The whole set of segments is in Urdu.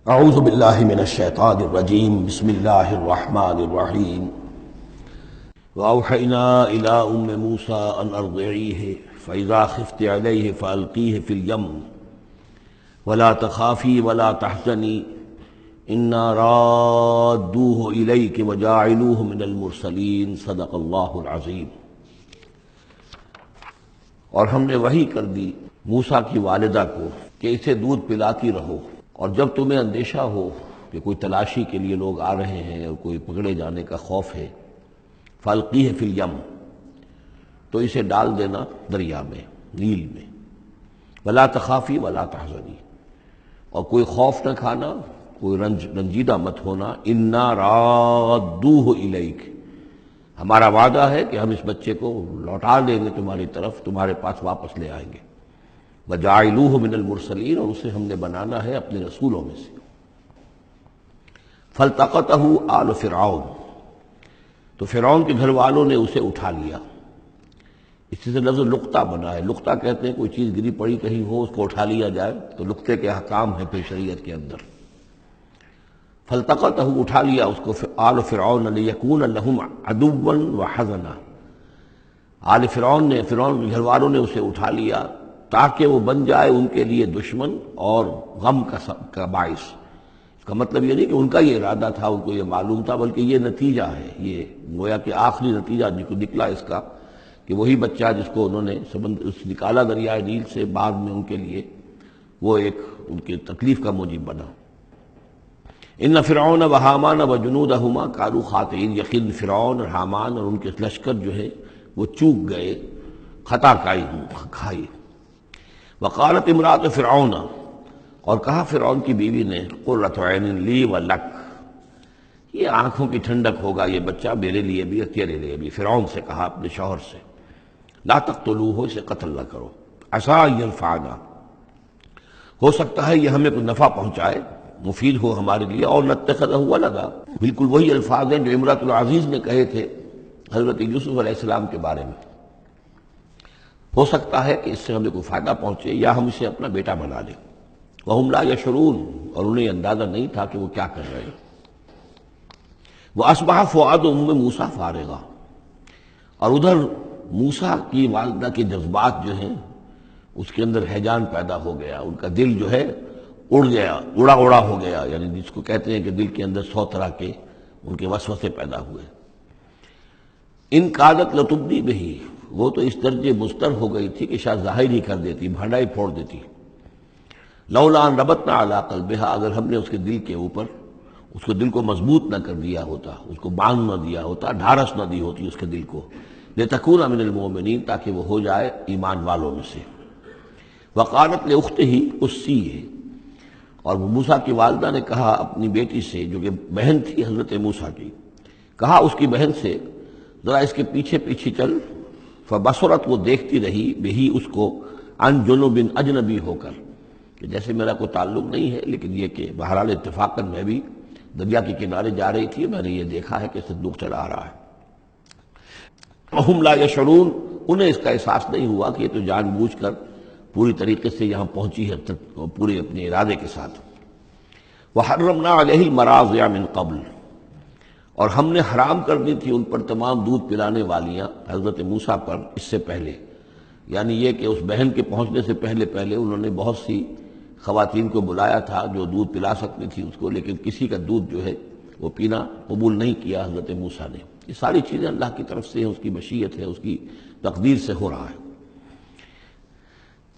اعوذ باللہ من الشیطان الرجیم بسم اللہ الرحمن الرحیم واوحینا الی ام موسیٰ ان ارضعیہ فاذا خفت علیہ فالقیہ فی الیم ولا تخافی ولا تحزنی انا رادوہ الیک وجاعلوہ من المرسلین صدق اللہ العظیم۔ اور ہم نے وحی کر دی موسیٰ کی والدہ کو کہ اسے دودھ پلاتی رہو، اور جب تمہیں اندیشہ ہو کہ کوئی تلاشی کے لیے لوگ آ رہے ہیں اور کوئی پکڑے جانے کا خوف ہے، فالقیہ فی الیم، تو اسے ڈال دینا دریا میں، نیل میں، ولا تخافی ولا تحزنی، اور کوئی خوف نہ کھانا، کوئی رنجیدہ مت ہونا، انا رادوہ الیک، ہمارا وعدہ ہے کہ ہم اس بچے کو لوٹا دیں گے تمہاری طرف، تمہارے پاس واپس لے آئیں گے، وجاعلوہ من المرسلین، اور اسے ہم نے بنانا ہے اپنے رسولوں میں سے۔ فالتقطہ آل فرعون، تو فرعون کے گھر والوں نے اسے اٹھا لیا۔ اسی سے لفظ لقطہ بنا ہے، لقطہ کہتے ہیں کوئی چیز گری پڑی کہیں ہو اس کو اٹھا لیا جائے، تو لقطے کے احکام ہیں پھر شریعت کے اندر۔ فالتقطہ، اٹھا لیا اس کو آل فرعون لیکون لہم عدوا وحزنا، آل فرعون کے گھر والوں نے اسے اٹھا لیا تاکہ وہ بن جائے ان کے لیے دشمن اور غم کا باعث۔ اس کا مطلب یہ نہیں کہ ان کا یہ ارادہ تھا، ان کو یہ معلوم تھا، بلکہ یہ نتیجہ ہے، یہ گویا کہ آخری نتیجہ نکلا اس کا کہ وہی بچہ جس کو انہوں نے نکالا دریائے نیل سے، بعد میں ان کے لیے وہ ایک ان کی تکلیف کا موجب بنا۔ ان فرعون و حامان و جنودہما کانوا خاطئین، یقین فرعون اور حامان اور ان کے لشکر جو ہے وہ چوک گئے، خطا کھائی۔ وقالت امرأۃ فرعون، اور کہا فرعون کی بیوی نے، قرۃ عین لی و لک، یہ آنکھوں کی ٹھنڈک ہوگا یہ بچہ میرے لیے بھی اور تیرے لیے بھی۔ فرعون سے کہا اپنے شوہر سے، لا تقتلوہ، اسے قتل نہ کرو، عسیٰ ان ینفعنا، ہو سکتا ہے یہ ہمیں کوئی نفع پہنچائے، مفید ہو ہمارے لیے، اور نتخذہ ولدا، بالکل وہی الفاظ ہیں جو امرأۃ العزیز نے کہے تھے حضرت یوسف علیہ السلام کے بارے میں، ہو سکتا ہے کہ اس سے ہمیں کوئی فائدہ پہنچے یا ہم اسے اپنا بیٹا بنا لیں۔ وہم لا یشعرون، اور انہیں اندازہ نہیں تھا کہ وہ کیا کر رہے ہیں۔ واصبح فؤاد ام موسیٰ فارغا، اور ادھر موسیٰ کی والدہ کے جذبات جو ہیں اس کے اندر ہیجان پیدا ہو گیا، ان کا دل جو ہے اڑ گیا، اڑا ہو گیا، یعنی جس کو کہتے ہیں کہ دل کے اندر 100 طرح کے ان کے وسوسے پیدا ہوئے۔ ان کادت لتبدی بہی، وہ تو اس درجے مضطر ہو گئی تھی کہ شاید ظاہر ہی کر دیتی، بھانڈا ہی پھوڑ دیتی۔ لولا ان ربطنا علی قلبہا، اگر ہم نے اس کے دل کے اوپر اس کو دل کو مضبوط نہ کر دیا ہوتا، اس کو باندھ نہ دیا ہوتا، ڈھارس نہ دی ہوتی اس کے دل کو، لتکون من المؤمنین، تاکہ وہ ہو جائے ایمان والوں میں سے۔ وقالت لاختہ قصیہ، اور موسیٰ کی والدہ نے کہا اپنی بیٹی سے جو کہ بہن تھی حضرت موسیٰ کی، کہا اس کی بہن سے، ذرا اس کے پیچھے پیچھے چل۔ فبصرت، وہ دیکھتی رہی، بہی اس کو، عن جنب، اجنبی ہو کر، کہ جیسے میرا کوئی تعلق نہیں ہے، لیکن یہ کہ بہرحال اتفاقاً میں بھی دریا کے کنارے جا رہی تھی، میں نے یہ دیکھا ہے کہ صندوق چلا آ رہا ہے۔ وہم لا یشعرون، انہیں اس کا احساس نہیں ہوا کہ یہ تو جان بوجھ کر پوری طریقے سے یہاں پہنچی ہے، پورے اپنے ارادے کے ساتھ۔ وحرمنا علیہ المراضع من قبل، اور ہم نے حرام کر دی تھی ان پر تمام دودھ پلانے والیاں حضرت موسیٰ پر اس سے پہلے، یعنی یہ کہ اس بہن کے پہنچنے سے پہلے انہوں نے بہت سی خواتین کو بلایا تھا جو دودھ پلا سکتی تھی اس کو، لیکن کسی کا دودھ جو ہے وہ پینا قبول نہیں کیا حضرت موسیٰ نے۔ یہ ساری چیزیں اللہ کی طرف سے ہیں، اس کی مشیت ہے، اس کی تقدیر سے ہو رہا ہے۔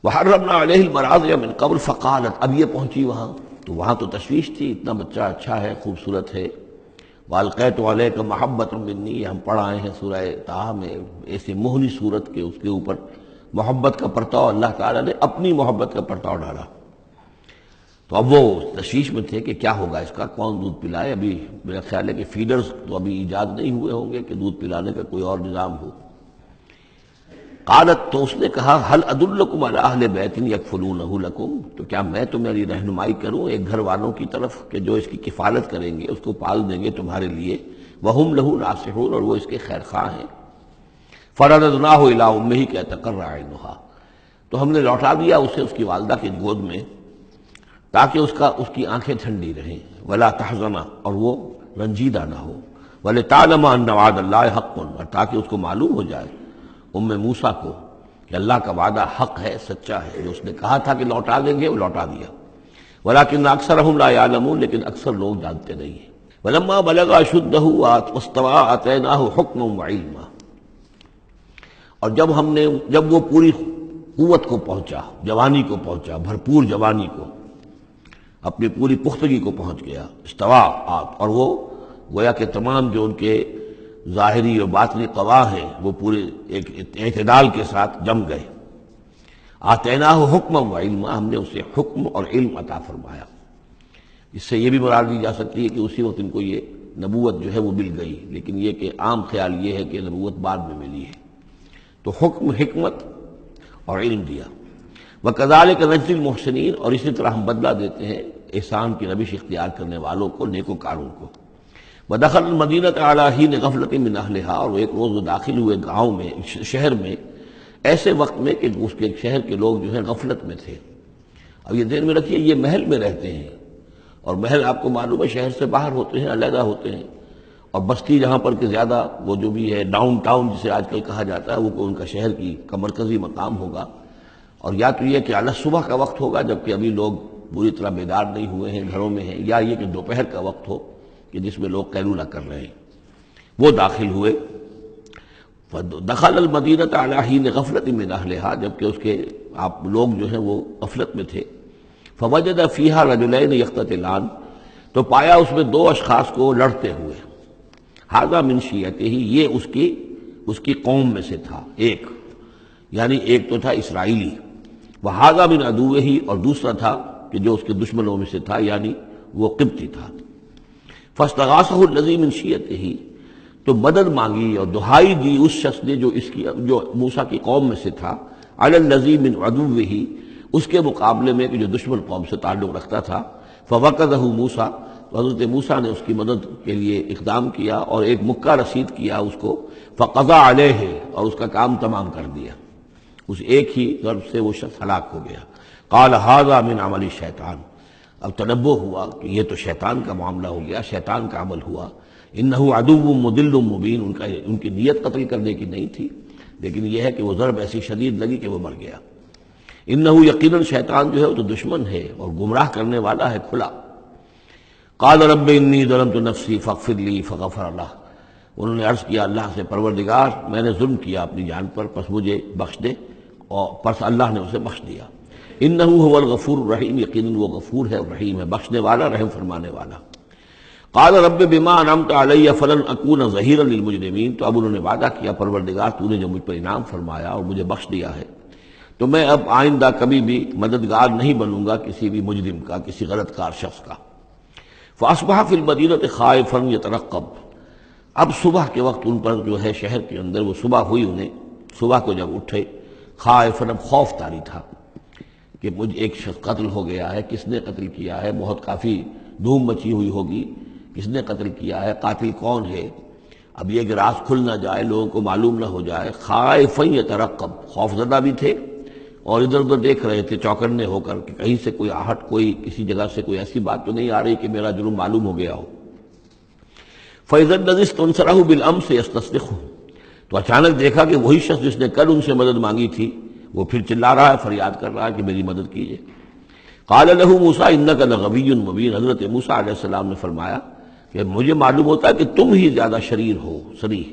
وحرمنا علیہ المراضع من قبل فقالت، اب یہ پہنچی وہاں تو وہاں تو تشویش تھی، اتنا بچہ اچھا ہے، خوبصورت ہے۔ وَأَلْقَيْتُ عَلَيْكَ مَحَبَّةً مِّنِّي، یہ ہم پڑھ آئے ہیں سورہ طٰہٰ میں، ایسے موہنی صورت کے اس کے اوپر محبت کا پرتاؤ اللہ تعالیٰ نے اپنی محبت کا پرتاؤ ڈالا۔ تو اب وہ تشویش میں تھے کہ کیا ہوگا اس کا، کون دودھ پلائے۔ ابھی میرا خیال ہے کہ فیڈرز تو ابھی ایجاد نہیں ہوئے ہوں گے کہ دودھ پلانے کا کوئی اور نظام ہو۔ قالت، تو اس نے کہا، هل ادلکم علی اہل بیت یکفلونہ لکم، تو کیا میں تمہاری رہنمائی کروں ایک گھر والوں کی طرف کہ جو اس کی کفالت کریں گے، اس کو پال دیں گے تمہارے لیے، وہم لہ ناصحون، اور وہ اس کے خیر خواہ ہیں۔ فرددناہ الی امہ کہ تقر عینہا، تو ہم نے لوٹا دیا اسے اس کی والدہ کی گود میں، تاکہ اس کی آنکھیں ٹھنڈی رہیں، ولا تحزن، اور وہ رنجیدہ نہ ہو، ولتعلم ان وعد اللہ حق، اور تاکہ اس کو معلوم ہو جائے موسیٰ کو کہ اللہ کا وعدہ حق ہے، سچا ہے، جو اس نے کہا تھا کہ لوٹا دیں گے وہ لوٹا دیا، ولکن اکثرهم لا يعلمون، لیکن اکثر لوگ جانتے نہیں ہیں۔ ولما بلغ اشدہ واستوى آتیناہ حکما وعلما، اور جب وہ پوری قوت کو پہنچا، جوانی کو پہنچا، بھرپور جوانی کو، اپنی پوری پختگی کو پہنچ گیا، استوا، اور وہ گویا کہ تمام جو ان کے ظاہری اور باطنی قوا ہیں وہ پورے ایک اعتدال کے ساتھ جم گئے۔ آتیناہ حکما وعلما، ہم نے اسے حکم اور علم عطا فرمایا۔ اس سے یہ بھی مراد دی جا سکتی ہے کہ اسی وقت ان کو یہ نبوت جو ہے وہ مل گئی، لیکن یہ کہ عام خیال یہ ہے کہ نبوت بعد میں ملی ہے۔ تو حکم، حکمت اور علم دیا۔ وَكَذَلِكَ نَجْزِي الْمُحْسِنِينَ، اور اسی طرح ہم بدلہ دیتے ہیں احسان کی روش اختیار کرنے والوں کو، نیکوکاروں کو۔ وَدَخَلَ الْمَدِينَةَ عَلَىٰ حِينِ غَفْلَةٍ مِّنْ أَهْلِهَا، اور ایک روز وہ داخل ہوئے گاؤں میں، شہر میں، ایسے وقت میں کہ اس کے شہر کے لوگ جو ہیں غفلت میں تھے۔ اب یہ ذہن میں رکھیے یہ محل میں رہتے ہیں، اور محل آپ کو معلوم ہے شہر سے باہر ہوتے ہیں، علیحدہ ہوتے ہیں، اور بستی جہاں پر کہ زیادہ وہ جو بھی ہے ڈاؤن ٹاؤن جسے آج کل کہا جاتا ہے، وہ ان کا شہر کا مرکزی مقام ہوگا، اور یا تو یہ کہ اعلیٰ صبح کا وقت ہوگا جبکہ ابھی لوگ پوری طرح بیدار نہیں ہوئے ہیں، گھروں میں ہیں، یا یہ کہ دوپہر کا وقت ہو کہ جس میں لوگ قیلولہ کر رہے ہیں۔ وہ داخل ہوئے، دخل المدینۃ علی حین غفلۃ من اہلہا، جبکہ اس کے آپ لوگ جو ہیں وہ غفلت میں تھے۔ فوجد فیہا رجلین یقتتلان، تو پایا اس میں دو اشخاص کو لڑتے ہوئے۔ ھذا من شیعتہ، یہ اس کی قوم میں سے تھا، ایک یعنی ایک تو تھا اسرائیلی، وھذا من عدوہ، اور دوسرا تھا کہ جو اس کے دشمنوں میں سے تھا، یعنی وہ قبطی تھا۔ فاستغاثہ الذی من شیعتہ، تو مدد مانگی اور دہائی دی اس شخص نے جو موسیٰ کی قوم میں سے تھا، علی الذی من عدوہ، اس کے مقابلے میں کہ جو دشمن قوم سے تعلق رکھتا تھا۔ فوقظہ موسیٰ، تو حضرت موسیٰ نے اس کی مدد کے لیے اقدام کیا اور ایک مکہ رسید کیا اس کو، فقضى علیہ، اور اس کا کام تمام کر دیا، اس ایک ہی ضرب سے وہ شخص ہلاک ہو گیا۔ قال ھذا من عمل الشیطان، اب تنبہ ہوا کہ یہ تو شیطان کا معاملہ ہو گیا، شیطان کا عمل ہوا۔ انہ عدو مضل مبین، ان کی نیت قتل کرنے کی نہیں تھی، لیکن یہ ہے کہ وہ ضرب ایسی شدید لگی کہ وہ مر گیا۔ انہ یقیناً شیطان جو ہے وہ تو دشمن ہے اور گمراہ کرنے والا ہے کھلا۔ قال رب انی ظلمت نفسی فاغفر لی، فغفر لہ، انہوں نے عرض کیا اللہ سے، پروردگار میں نے ظلم کیا اپنی جان پر، پس مجھے بخش دے، اور پس اللہ نے اسے بخش دیا۔ انہ هو الغفور الرحیم، یقیناً وہ غفور ہے رحیم ہے، بخشنے والا، رحم فرمانے والا۔ قال رب بما انعمت علی فلن اکون ظہیرا للمجرمین، تو اب انہوں نے وعدہ کیا پروردگار تو نے جو مجھ پر انعام فرمایا اور مجھے بخش دیا ہے، تو میں اب آئندہ کبھی بھی مددگار نہیں بنوں گا کسی بھی مجرم کا، کسی غلط کار شخص کا۔ فاصبح فی المدینۃ خائفا یترقب، اب صبح کے وقت ان پر جو ہے شہر کے اندر، وہ صبح ہوئی انہیں، صبح کو جب اٹھے، خائفا، اب خوف طاری تھا کہ مجھ ایک شخص قتل ہو گیا ہے، کس نے قتل کیا ہے، بہت کافی دھوم مچی ہوئی ہوگی، کس نے قتل کیا ہے، قاتل کون ہے، اب یہ کہ راز کھل نہ جائے، لوگوں کو معلوم نہ ہو جائے۔ خائفا یترقب، خوف زدہ بھی تھے اور ادھر ادھر دیکھ رہے تھے چوکنے ہو کر کہ کہیں سے کوئی آہٹ، کوئی کسی جگہ سے کوئی ایسی بات تو نہیں آ رہی کہ میرا جرم معلوم ہو گیا ہو۔ فَإِذَا الَّذِي اسْتَنصَرَهُ بِالْأَمْسِ يَسْتَصْرِخُهُ، تو اچانک دیکھا کہ وہی شخص جس نے کل ان سے مدد مانگی تھی وہ پھر چلا رہا ہے، فریاد کر رہا ہے کہ میری مدد کیجیے۔ قَالَ لَهُ مُوسَىٰ إِنَّكَ لَغَوِيٌّ مُبِينٌ، حضرت موسیٰ علیہ السلام نے فرمایا کہ مجھے معلوم ہوتا ہے کہ تم ہی زیادہ شریر ہو، صریح،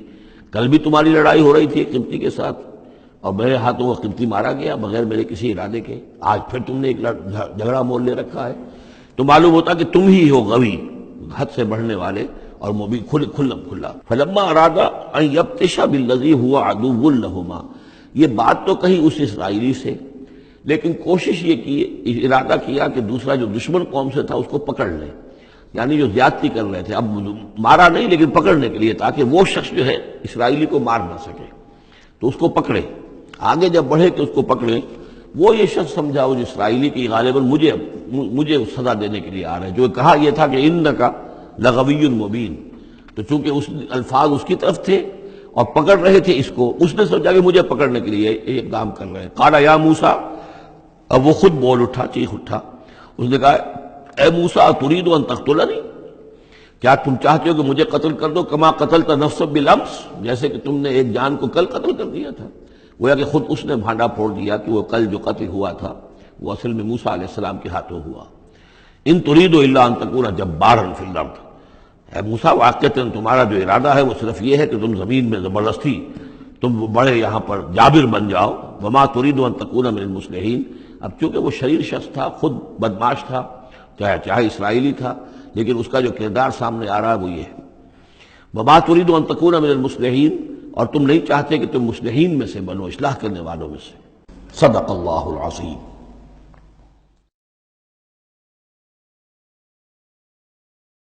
کل بھی تمہاری لڑائی ہو رہی تھی ایک قبطی کے ساتھ اور میرے ہاتھوں وہ قبطی مارا گیا بغیر میرے کسی ارادے کے، آج پھر تم نے ایک جھگڑا مول لے رکھا ہے، تو معلوم ہوتا کہ تم ہی ہو غوی، حد سے بڑھنے والے، اور مبین، کھلا۔ فلما اراد ان یبطش بالذی هو عدو لہما، یہ بات تو کہی اس اسرائیلی سے، لیکن کوشش یہ کی، ارادہ کیا کہ دوسرا جو دشمن قوم سے تھا اس کو پکڑ لیں، یعنی جو زیادتی کر رہے تھے، اب مارا نہیں لیکن پکڑنے کے لیے، تاکہ وہ شخص جو ہے اسرائیلی کو مار نہ سکے، تو اس کو پکڑے، آگے جب بڑھے کہ اس کو پکڑے، وہ یہ شخص سمجھا وہ اسرائیلی کی غالباً مجھے سزا دینے کے لیے آ رہے، جو کہا یہ تھا کہ انک لغوی مبین، تو چونکہ اس الفاظ اس کی طرف تھے اور پکڑ رہے تھے اس کو، اس نے سمجھا کہ مجھے پکڑنے کے لیے یہ کام کر رہے ہیں۔ قال یا موسیٰ، اب وہ خود بول اٹھا، چیخ اٹھا، اس نے کہا اے موسیٰ ترید ان تقتلنی، کیا تم چاہتے ہو کہ مجھے قتل کر دو؟ کما قتلت نفسا بالامس، جیسے کہ تم نے ایک جان کو کل قتل کر دیا تھا۔ گویا کہ خود اس نے بھانڈا پھوڑ دیا کہ وہ کل جو قتل ہوا تھا وہ اصل میں موسیٰ علیہ السلام کے ہاتھوں ہوا۔ ان ترید الا ان تکون جبارا فی الارض، اے موسیٰ واقعتاً تمہارا جو ارادہ ہے وہ صرف یہ ہے کہ تم زمین میں زبردستی تم بڑے یہاں پر جابر بن جاؤ۔ وما ترید ان تکون من المصلحین، اب چونکہ وہ شریر شخص تھا، خود بدمعاش تھا، چاہے اسرائیلی تھا، لیکن اس کا جو کردار سامنے آ رہا ہے وہ یہ ہے وما ترید ان تکون من المصلحین، اور تم نہیں چاہتے کہ تم مصلحین میں سے بنو، اصلاح کرنے والوں میں سے۔ صدق اللہ العظیم۔